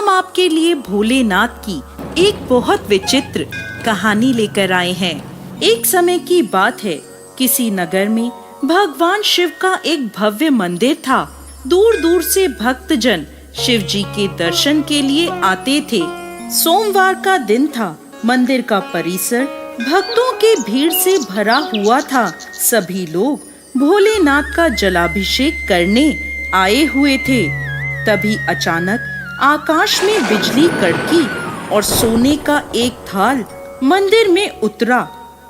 हम आपके लिए भोलेनाथ की एक बहुत विचित्र कहानी लेकर आए हैं। एक समय की बात है, किसी नगर में भगवान शिव का एक भव्य मंदिर था। दूर दूर से भक्तजन शिव जी के दर्शन के लिए आते थे। सोमवार का दिन था। मंदिर का परिसर भक्तों के भीड़ से भरा हुआ था। सभी लोग भोलेनाथ का जलाभिषेक करने आए हुए थे। तभी अचानक आकाश में बिजली कड़की और सोने का एक थाल मंदिर में उतरा।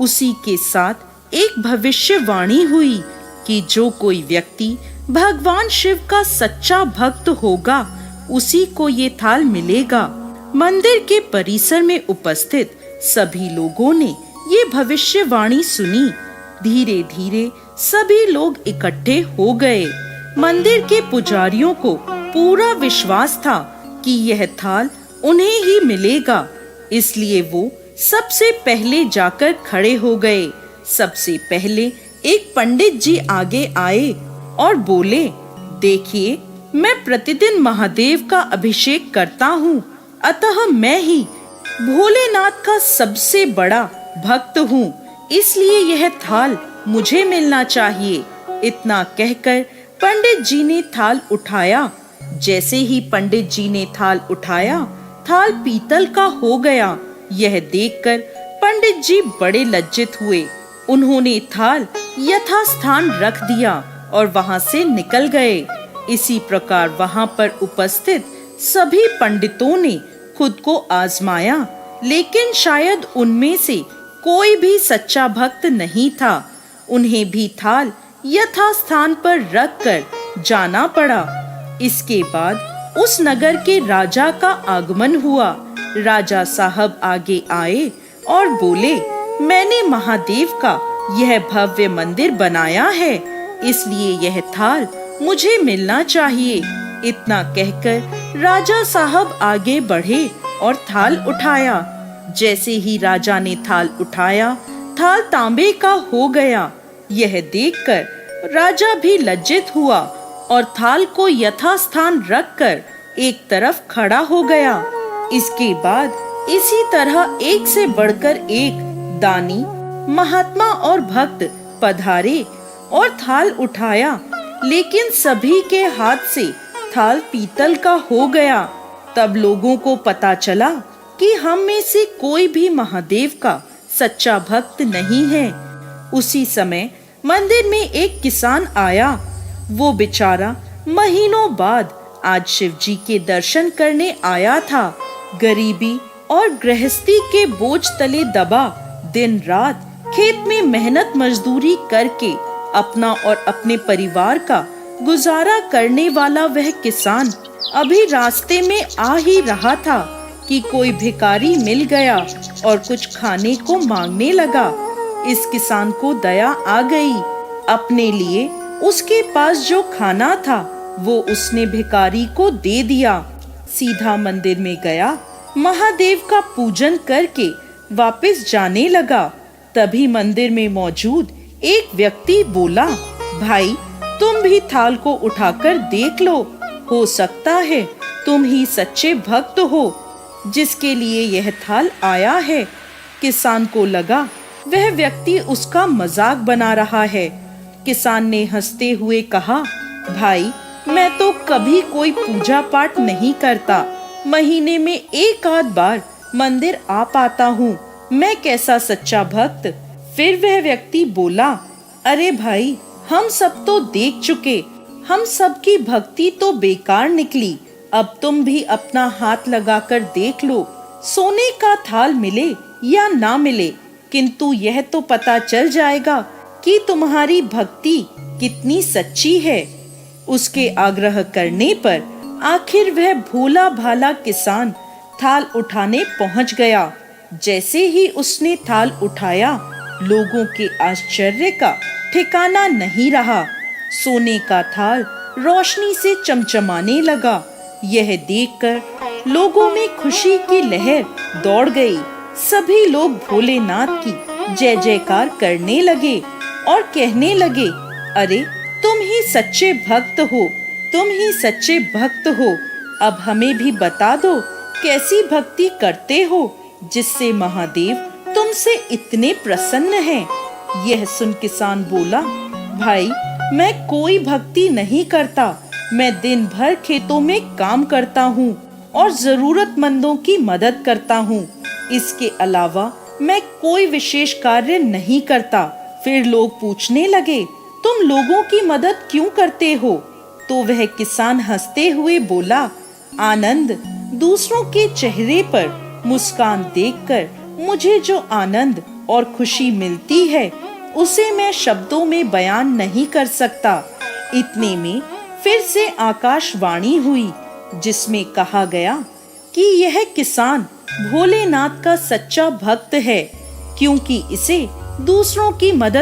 उसी के साथ एक भविष्यवाणी हुई कि जो कोई व्यक्ति भगवान शिव का सच्चा भक्त होगा उसी को ये थाल मिलेगा। मंदिर के परिसर में उपस्थित सभी लोगों ने ये भविष्यवाणी सुनी। धीरे धीरे सभी लोग इकट्ठे हो गए। मंदिर के पुजारियों को पूरा विश्वास था कि यह थाल उन्हें ही मिलेगा, इसलिए वो सबसे पहले जाकर खड़े हो गए। सबसे पहले एक पंडित जी आगे आए और बोले, देखिए, मैं प्रतिदिन महादेव का अभिषेक करता हूँ, अतः मैं ही भोलेनाथ का सबसे बड़ा भक्त हूँ, इसलिए यह थाल मुझे मिलना चाहिए। इतना कहकर पंडित जी ने थाल उठाया। जैसे ही पंडित जी ने थाल उठाया, थाल पीतल का हो गया। यह देखकर पंडित जी बड़े लज्जित हुए। उन्होंने थाल यथास्थान रख दिया और वहां से निकल गए। इसी प्रकार वहां पर उपस्थित सभी पंडितों ने खुद को आजमाया, लेकिन शायद उनमें से कोई भी सच्चा भक्त नहीं था। उन्हें भी थाल यथास्थान पर रखकर जाना पड़ा। इसके बाद उस नगर के राजा का आगमन हुआ। राजा साहब आगे आए और बोले, मैंने महादेव का यह भव्य मंदिर बनाया है, इसलिए यह थाल मुझे मिलना चाहिए। इतना कहकर राजा साहब आगे बढ़े और थाल उठाया। जैसे ही राजा ने थाल उठाया, थाल तांबे का हो गया। यह देखकर राजा भी लज्जित हुआ और थाल को यथास्थान रखकर एक तरफ खड़ा हो गया। इसके बाद इसी तरह एक से बढ़कर एक दानी, महात्मा और भक्त पधारे और थाल उठाया, लेकिन सभी के हाथ से थाल पीतल का हो गया। तब लोगों को पता चला कि हम में से कोई भी महादेव का सच्चा भक्त नहीं है। उसी समय मंदिर में एक किसान आया। वो बेचारा महीनों बाद आज शिव जी के दर्शन करने आया था। गरीबी और गृहस्थी के बोझ तले दबा दिन रात खेत में मेहनत मजदूरी करके अपना और अपने परिवार का गुजारा करने वाला वह किसान अभी रास्ते में आ ही रहा था कि कोई भिखारी मिल गया और कुछ खाने को मांगने लगा। इस किसान को दया आ गई। अपने लिए उसके पास जो खाना था वो उसने भिखारी को दे दिया। सीधा मंदिर में गया, महादेव का पूजन करके वापस जाने लगा। तभी मंदिर में मौजूद एक व्यक्ति बोला, भाई, तुम भी थाल को उठाकर देख लो, हो सकता है तुम ही सच्चे भक्त हो जिसके लिए यह थाल आया है। किसान को लगा वह व्यक्ति उसका मजाक बना रहा है। किसान ने हंसते हुए कहा, भाई, मैं तो कभी कोई पूजा पाठ नहीं करता, महीने में एक आध बार मंदिर आ पाता हूँ, मैं कैसा सच्चा भक्त। फिर वह व्यक्ति बोला, अरे भाई, हम सब तो देख चुके, हम सब की भक्ति तो बेकार निकली। अब तुम भी अपना हाथ लगाकर देख लो, सोने का थाल मिले या ना मिले, किंतु यह तो पता चल जाएगा कि तुम्हारी भक्ति कितनी सच्ची है। उसके आग्रह करने पर आखिर वह भोला भाला किसान थाल उठाने पहुंच गया। जैसे ही उसने थाल उठाया, लोगों के आश्चर्य का ठिकाना नहीं रहा। सोने का थाल रोशनी से चमचमाने लगा। यह देखकर लोगों में खुशी की लहर दौड़ गई। सभी लोग भोलेनाथ की जय जयकार करने लगे और कहने लगे, अरे तुम ही सच्चे भक्त हो, तुम ही सच्चे भक्त हो। अब हमें भी बता दो कैसी भक्ति करते हो जिससे महादेव तुमसे इतने प्रसन्न हैं। यह सुन किसान बोला, भाई मैं कोई भक्ति नहीं करता, मैं दिन भर खेतों में काम करता हूँ और जरूरतमंदों की मदद करता हूँ। इसके अलावा मैं कोई विशेष कार्य नहीं करता। फिर लोग पूछने लगे, तुम लोगों की मदद क्यों करते हो? तो वह किसान हंसते हुए बोला, आनंद, दूसरों के चेहरे पर मुस्कान देखकर मुझे जो आनंद और खुशी मिलती है उसे मैं शब्दों में बयान नहीं कर सकता। इतने में फिर से आकाशवाणी हुई जिसमें कहा गया कि यह किसान भोलेनाथ का सच्चा भक्त है, क्योंकि इसे दूसरों की मदद